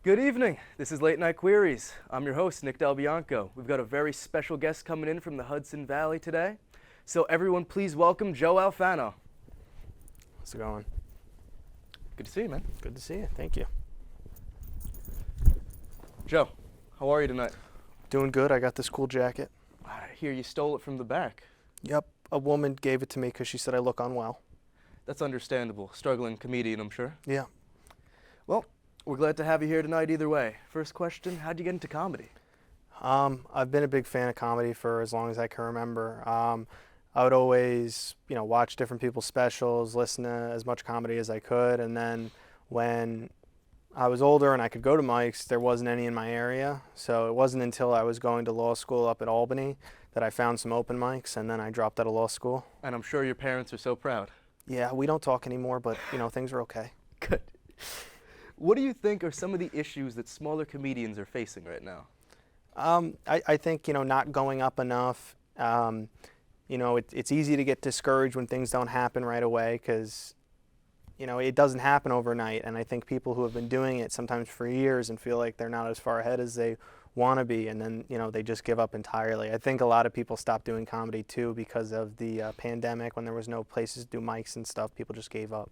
Good evening. This is Late Night Queries. I'm your host, Nick Del Bianco. We've got a very special guest coming in from the Hudson Valley today. So everyone please welcome Joe Alfano. How's it going? Good to see you, man. Good to see you. Thank you. Joe, how are you tonight? Doing good. I got this cool jacket. I hear you stole it from the back. Yep. A woman gave it to me because she said I look unwell. That's understandable. Struggling comedian, I'm sure. Yeah. Well, we're glad to have you here tonight either way. First question, how'd you get into comedy? I've been a big fan of comedy for as long as I can remember. I would always, watch different people's specials, listen to as much comedy as I could, and then when I was older and I could go to mics, there wasn't any in my area. So it wasn't until I was going to law school up at Albany that I found some open mics, and then I dropped out of law school. And I'm sure your parents are so proud. Yeah, we don't talk anymore, but things are okay. Good. What do you think are some of the issues that smaller comedians are facing right now? I think, not going up enough. It's easy to get discouraged when things don't happen right away because, it doesn't happen overnight. And I think people who have been doing it sometimes for years and feel like they're not as far ahead as they want to be, and then, they just give up entirely. I think a lot of people stopped doing comedy too because of the pandemic. When there was no places to do mics and stuff, people just gave up.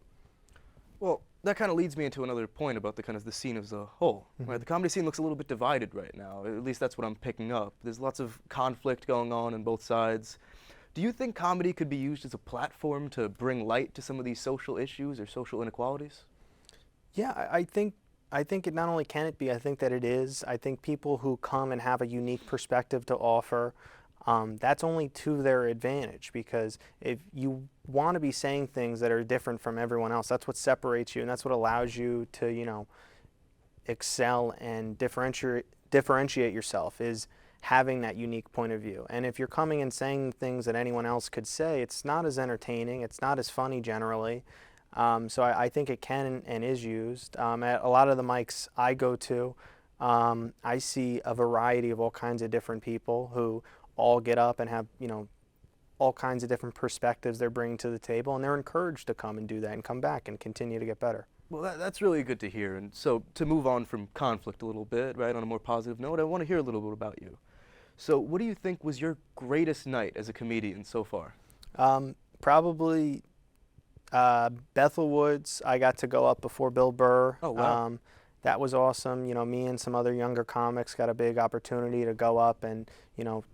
Well, that kind of leads me into another point about the scene as a whole. Mm-hmm. Right? The comedy scene looks a little bit divided right now. At least that's what I'm picking up. There's lots of conflict going on both sides. Do you think comedy could be used as a platform to bring light to some of these social issues or social inequalities? Yeah, I think it not only can it be, I think that it is. I think people who come and have a unique perspective to offer, that's only to their advantage, because if you want to be saying things that are different from everyone else, that's what separates you, and that's what allows you to, excel and differentiate yourself, is having that unique point of view. And if you're coming and saying things that anyone else could say, it's not as entertaining, it's not as funny generally. So I think it can and is used. At a lot of the mics I go to, I see a variety of all kinds of different people who all get up and have, all kinds of different perspectives they're bringing to the table, and they're encouraged to come and do that and come back and continue to get better. Well, that's really good to hear. And so to move on from conflict a little bit, right, on a more positive note, I want to hear a little bit about you. So what do you think was your greatest night as a comedian so far? Probably Bethel Woods. I got to go up before Bill Burr. Oh, wow. That was awesome. Me and some other younger comics got a big opportunity to go up and,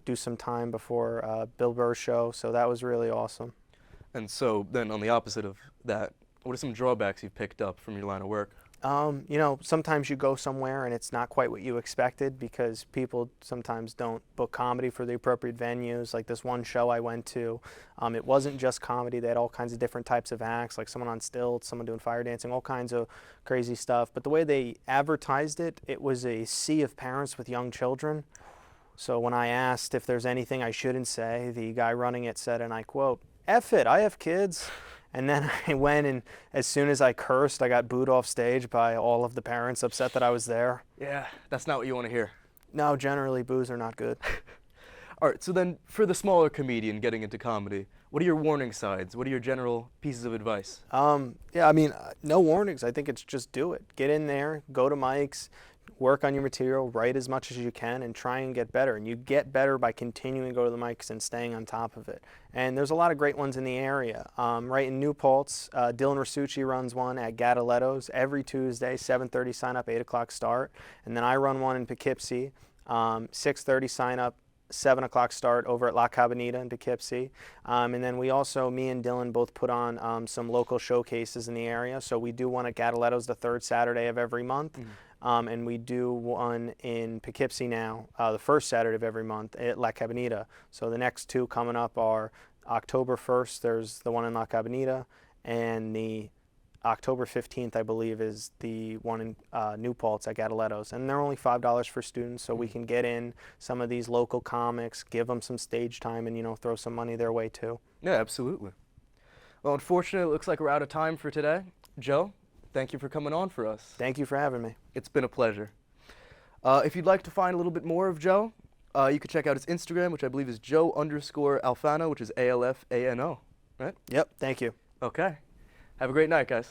do some time before Bill Burr's show. So that was really awesome. And so then on the opposite of that, what are some drawbacks you've picked up from your line of work? Sometimes you go somewhere and it's not quite what you expected, because people sometimes don't book comedy for the appropriate venues. Like this one show I went to, it wasn't just comedy. They had all kinds of different types of acts, like someone on stilts, someone doing fire dancing, all kinds of crazy stuff. But the way they advertised it, it was a sea of parents with young children. So when I asked if there's anything I shouldn't say, the guy running it said, and I quote, "F it, I have kids." And then I went, and as soon as I cursed, I got booed off stage by all of the parents, upset that I was there. Yeah, that's not what you want to hear. No, generally boos are not good. All right, so then for the smaller comedian getting into comedy, what are your warning signs? What are your general pieces of advice? No warnings. I think it's just do it. Get in there, go to mics, work on your material, write as much as you can, and try and get better. And you get better by continuing to go to the mics and staying on top of it. And there's a lot of great ones in the area. Right in New Paltz, Dylan Rasucci runs one at Gadaletto's every Tuesday, 7:30 sign up, 8 o'clock start. And then I run one in Poughkeepsie, 6:30 sign up, 7 o'clock start over at La Cabanita in Poughkeepsie. And then we also, me and Dylan both put on some local showcases in the area. So we do one at Gadaletto's the third Saturday of every month. And we do one in Poughkeepsie now, the first Saturday of every month at La Cabanita. So the next two coming up are October 1st, there's the one in La Cabanita, and the October 15th, I believe, is the one in New Paltz at Gadaletto's. And they're only $5 for students, so we can get in some of these local comics, give them some stage time, and, throw some money their way too. Yeah, absolutely. Well, unfortunately, it looks like we're out of time for today. Joe, thank you for coming on for us. Thank you for having me. It's been a pleasure. If you'd like to find a little bit more of Joe, you can check out his Instagram, which I believe is Joe_Alfano, which is ALFANO, right? Yep, thank you. Okay. Have a great night, guys.